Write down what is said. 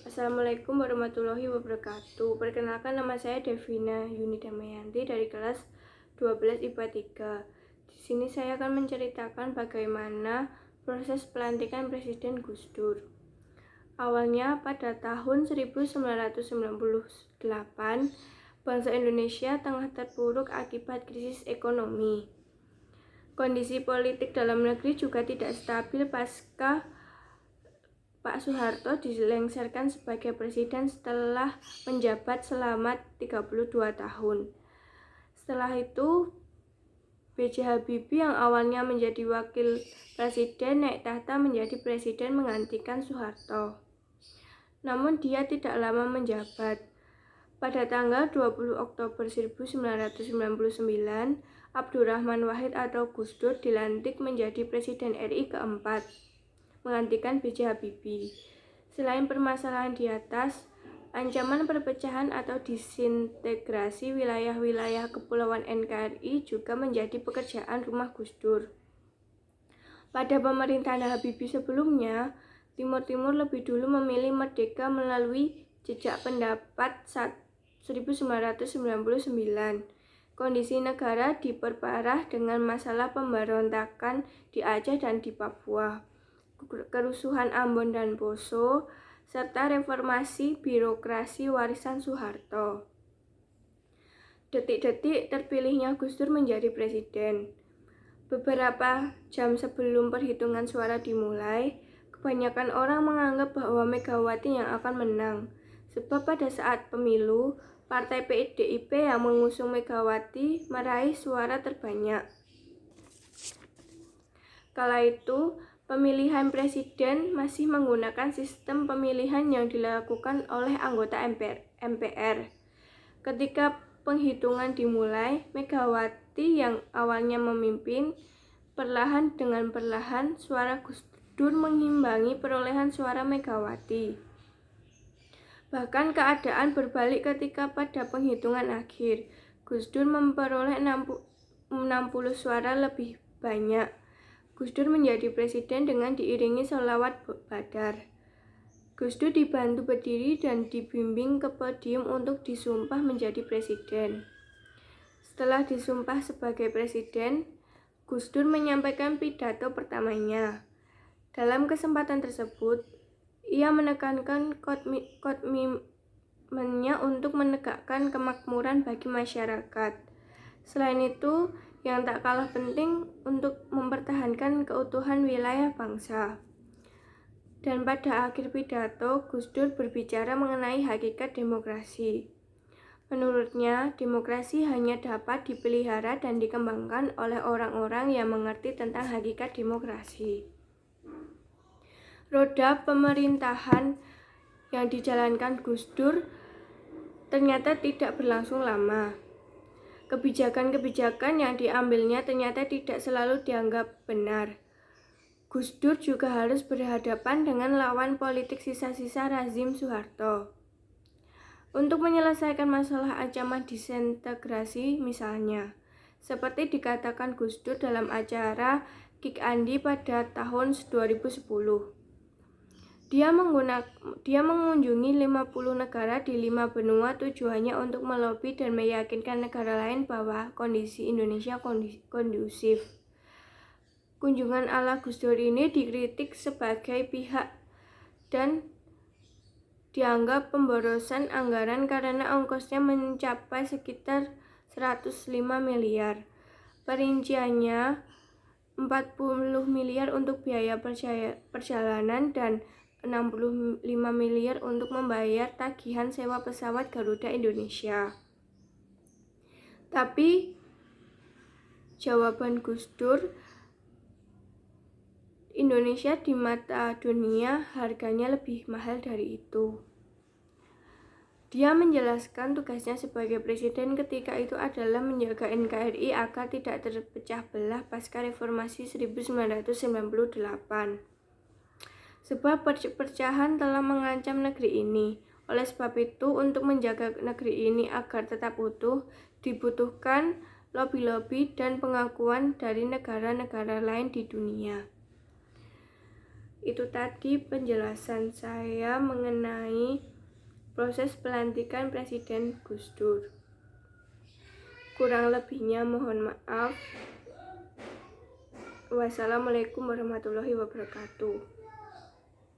Assalamualaikum warahmatullahi wabarakatuh. Perkenalkan, nama saya Devina Yuni Damayanti dari kelas 12 IPA 3. Di sini saya akan menceritakan bagaimana proses pelantikan Presiden Gus Dur. Awalnya pada tahun 1998, bangsa Indonesia tengah terpuruk akibat krisis ekonomi. Kondisi politik dalam negeri juga tidak stabil pasca Pak Soeharto dilengsarkan sebagai presiden setelah menjabat selama 32 tahun. Setelah itu, B.J. Habibie yang awalnya menjadi wakil presiden naik tahta menjadi presiden menggantikan Soeharto. Namun dia tidak lama menjabat. Pada tanggal 20 Oktober 1999, Abdurrahman Wahid atau Gus Dur dilantik menjadi Presiden RI keempat, menggantikan B.J. Habibie. Selain permasalahan di atas, ancaman perpecahan atau disintegrasi wilayah-wilayah kepulauan NKRI juga menjadi pekerjaan rumah Gus Dur. Pada pemerintahan Habibie sebelumnya, Timur Timur lebih dulu memilih merdeka melalui jejak pendapat 1999. Kondisi negara diperparah dengan masalah pemberontakan di Aceh dan di Papua, kerusuhan Ambon dan Poso, serta reformasi birokrasi warisan Soeharto. Detik-detik terpilihnya Gus Dur menjadi presiden. Beberapa jam sebelum perhitungan suara dimulai, kebanyakan orang menganggap bahwa Megawati yang akan menang. Sebab pada saat pemilu, Partai PDIP yang mengusung Megawati meraih suara terbanyak. Kala itu, pemilihan presiden masih menggunakan sistem pemilihan yang dilakukan oleh anggota MPR. Ketika penghitungan dimulai, Megawati yang awalnya memimpin, perlahan suara Gus Dur mengimbangi perolehan suara Megawati. Bahkan keadaan berbalik ketika pada penghitungan akhir, Gus Dur memperoleh 60 suara lebih banyak. Gus Dur menjadi presiden dengan diiringi sholawat badar. Gus Dur dibantu berdiri dan dibimbing ke podium untuk disumpah menjadi presiden. Setelah disumpah sebagai presiden, Gus Dur menyampaikan pidato pertamanya. Dalam kesempatan tersebut, ia menekankan komitmennya untuk menegakkan kemakmuran bagi masyarakat. Selain itu, yang tak kalah penting untuk mempertahankan keutuhan wilayah bangsa. Dan pada akhir pidato, Gus Dur berbicara mengenai hakikat demokrasi. Menurutnya, demokrasi hanya dapat dipelihara dan dikembangkan oleh orang-orang yang mengerti tentang hakikat demokrasi. Roda pemerintahan yang dijalankan Gus Dur ternyata tidak berlangsung lama. Kebijakan-kebijakan yang diambilnya ternyata tidak selalu dianggap benar. Gus Dur juga harus berhadapan dengan lawan politik sisa-sisa rezim Soeharto. Untuk menyelesaikan masalah ancaman disintegrasi misalnya, seperti dikatakan Gus Dur dalam acara Kick Andi pada tahun 2010. Dia mengunjungi 50 negara di 5 benua tujuannya untuk melobi dan meyakinkan negara lain bahwa kondisi Indonesia kondusif. Kunjungan ala Gus Dur ini dikritik sebagai pihak dan dianggap pemborosan anggaran karena ongkosnya mencapai sekitar 105 miliar. Perinciannya 40 miliar untuk biaya perjalanan dan 65 miliar untuk membayar tagihan sewa pesawat Garuda Indonesia. Tapi jawaban Gus Dur, Indonesia di mata dunia harganya lebih mahal dari itu. Dia menjelaskan tugasnya sebagai presiden ketika itu adalah menjaga NKRI agar tidak terpecah belah pasca reformasi 1998. Sebab perpecahan telah mengancam negeri ini. Oleh sebab itu, untuk menjaga negeri ini agar tetap utuh, dibutuhkan lobi-lobi dan pengakuan dari negara-negara lain di dunia. Itu tadi penjelasan saya mengenai proses pelantikan Presiden Gus Dur. Kurang lebihnya mohon maaf. Wassalamualaikum warahmatullahi wabarakatuh.